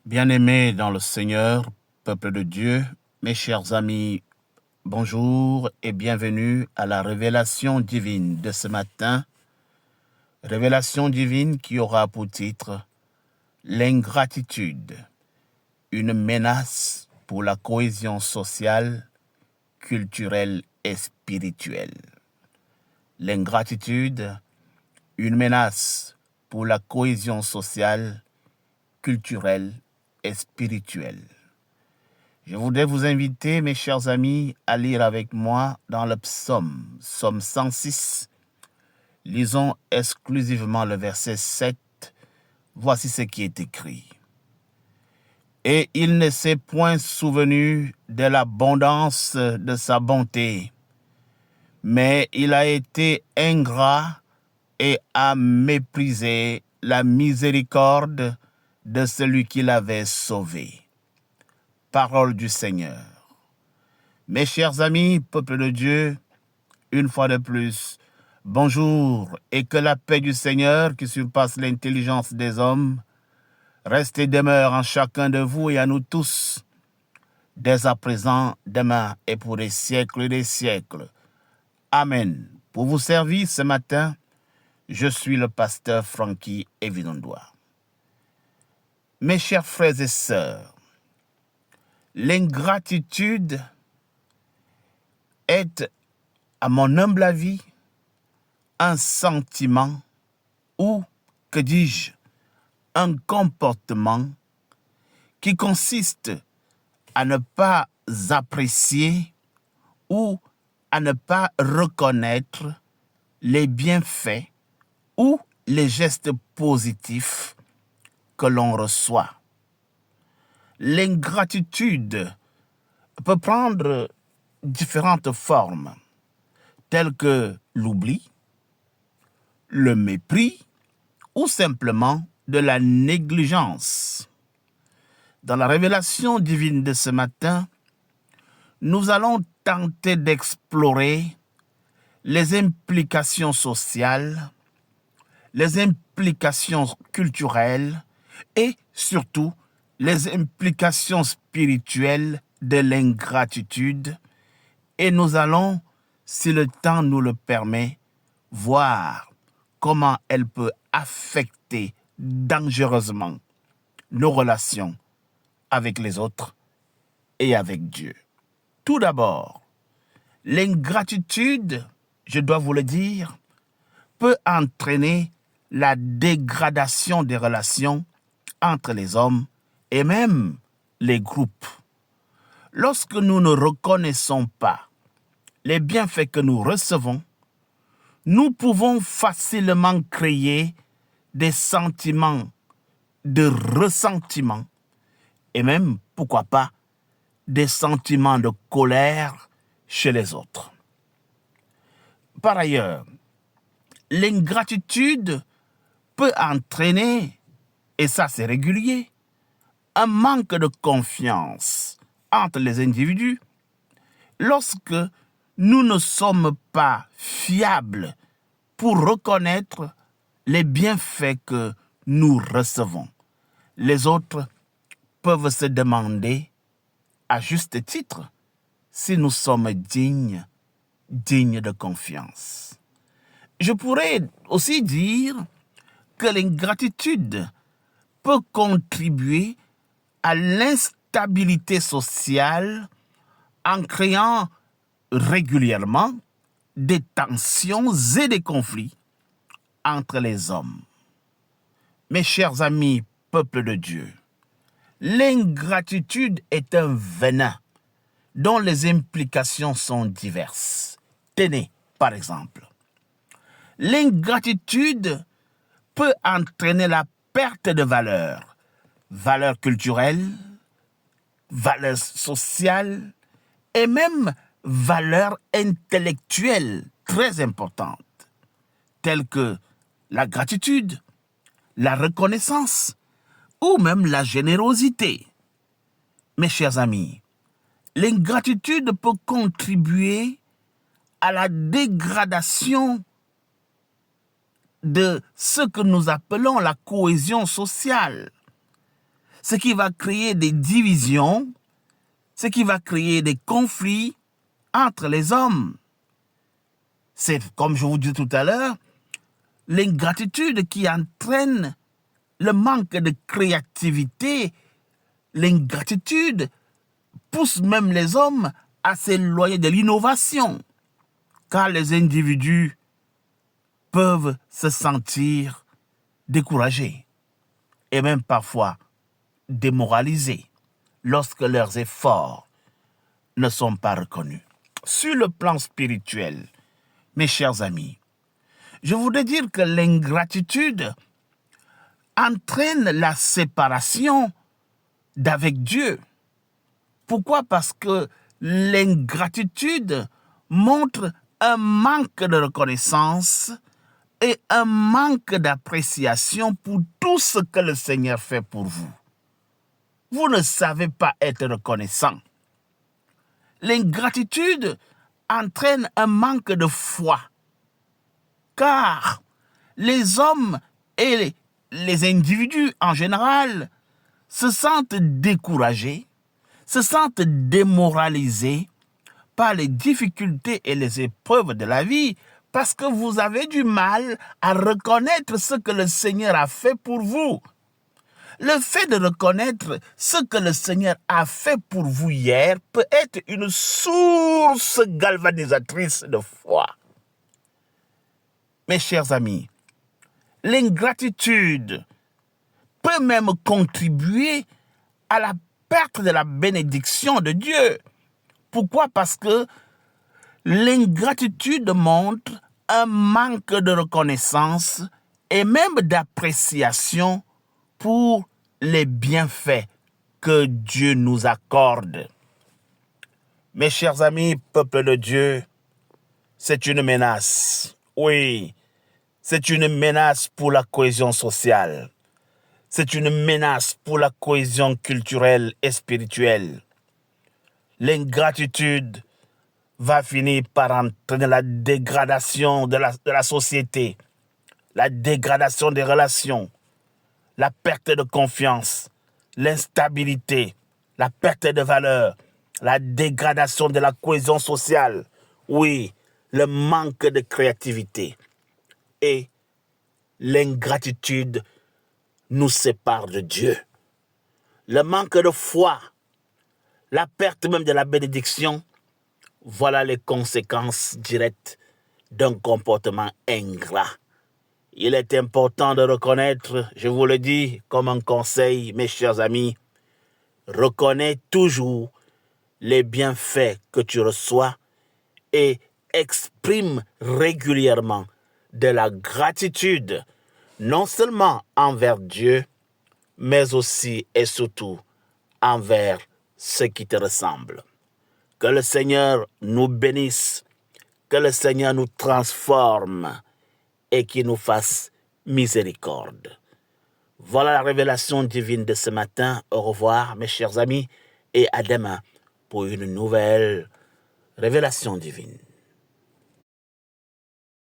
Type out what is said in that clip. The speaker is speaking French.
Bien-aimés dans le Seigneur, peuple de Dieu, mes chers amis, bonjour et bienvenue à la révélation divine de ce matin. Révélation divine qui aura pour titre « L'ingratitude, une menace pour la cohésion sociale, culturelle et spirituelle ». L'ingratitude, une menace pour la cohésion sociale, culturelle et spirituelle. Je voudrais vous inviter, mes chers amis, à lire avec moi dans le psaume 106. Lisons exclusivement le verset 7. Voici ce qui est écrit. « Et il ne s'est point souvenu de l'abondance de sa bonté, mais il a été ingrat et a méprisé la miséricorde de celui qui l'avait sauvé. » Parole du Seigneur. Mes chers amis, peuple de Dieu, une fois de plus, bonjour et que la paix du Seigneur qui surpasse l'intelligence des hommes reste et demeure en chacun de vous et à nous tous, dès à présent, demain et pour des siècles et des siècles. Amen. Pour vous servir ce matin, je suis le pasteur Frankie Evidondois. Mes chers frères et sœurs, l'ingratitude est, à mon humble avis, un sentiment ou, que dis-je, un comportement qui consiste à ne pas apprécier ou à ne pas reconnaître les bienfaits ou les gestes positifs que l'on reçoit. L'ingratitude peut prendre différentes formes, telles que l'oubli, le mépris ou simplement de la négligence. Dans la révélation divine de ce matin, nous allons tenter d'explorer les implications sociales, les implications culturelles et surtout les implications spirituelles de l'ingratitude, et nous allons, si le temps nous le permet, voir comment elle peut affecter dangereusement nos relations avec les autres et avec Dieu. Tout d'abord, l'ingratitude, je dois vous le dire, peut entraîner la dégradation des relations entre les hommes et même les groupes. Lorsque nous ne reconnaissons pas les bienfaits que nous recevons, nous pouvons facilement créer des sentiments de ressentiment et même, pourquoi pas, des sentiments de colère chez les autres. Par ailleurs, l'ingratitude peut entraîner, et ça c'est régulier, un manque de confiance entre les individus lorsque nous ne sommes pas fiables pour reconnaître les bienfaits que nous recevons. Les autres peuvent se demander, à juste titre, si nous sommes dignes de confiance. Je pourrais aussi dire que l'ingratitude peut contribuer à l'instabilité sociale en créant régulièrement des tensions et des conflits entre les hommes. Mes chers amis, peuple de Dieu, l'ingratitude est un venin dont les implications sont diverses. Tenez, par exemple, l'ingratitude peut entraîner la perte de valeurs culturelles, valeurs sociales et même valeurs intellectuelles très importantes, telles que la gratitude, la reconnaissance ou même la générosité. Mes chers amis, l'ingratitude peut contribuer à la dégradation de ce que nous appelons la cohésion sociale. ce qui va créer des divisions, ce qui va créer des conflits entre les hommes. C'est, comme je vous dis tout à l'heure, l'ingratitude qui entraîne le manque de créativité. L'ingratitude pousse même les hommes à s'éloigner de l'innovation, car les individus peuvent se sentir découragés et même parfois démoralisés lorsque leurs efforts ne sont pas reconnus. Sur le plan spirituel, mes chers amis, je voudrais dire que l'ingratitude entraîne la séparation d'avec Dieu. Pourquoi? Parce que l'ingratitude montre un manque de reconnaissance et un manque d'appréciation pour tout ce que le Seigneur fait pour vous. Vous ne savez pas être reconnaissant. L'ingratitude entraîne un manque de foi, car les hommes et les individus en général se sentent découragés, se sentent démoralisés par les difficultés et les épreuves de la vie, parce que vous avez du mal à reconnaître ce que le Seigneur a fait pour vous. Le fait de reconnaître ce que le Seigneur a fait pour vous hier peut être une source galvanisatrice de foi. Mes chers amis, l'ingratitude peut même contribuer à la perte de la bénédiction de Dieu. Pourquoi? Parce que l'ingratitude montre un manque de reconnaissance et même d'appréciation pour les bienfaits que Dieu nous accorde. Mes chers amis, peuple de Dieu, c'est une menace. Oui, c'est une menace pour la cohésion sociale. C'est une menace pour la cohésion culturelle et spirituelle. L'ingratitude va finir par entraîner la dégradation de la société, la dégradation des relations, la perte de confiance, l'instabilité, la perte de valeur, la dégradation de la cohésion sociale, oui, le manque de créativité et l'ingratitude nous sépare de Dieu. Le manque de foi, la perte même de la bénédiction, voilà les conséquences directes d'un comportement ingrat. Il est important de reconnaître, je vous le dis comme un conseil, mes chers amis, reconnais toujours les bienfaits que tu reçois et exprime régulièrement de la gratitude, non seulement envers Dieu, mais aussi et surtout envers ceux qui te ressemblent. Que le Seigneur nous bénisse, que le Seigneur nous transforme et qu'il nous fasse miséricorde. Voilà la révélation divine de ce matin. Au revoir, mes chers amis, et à demain pour une nouvelle révélation divine.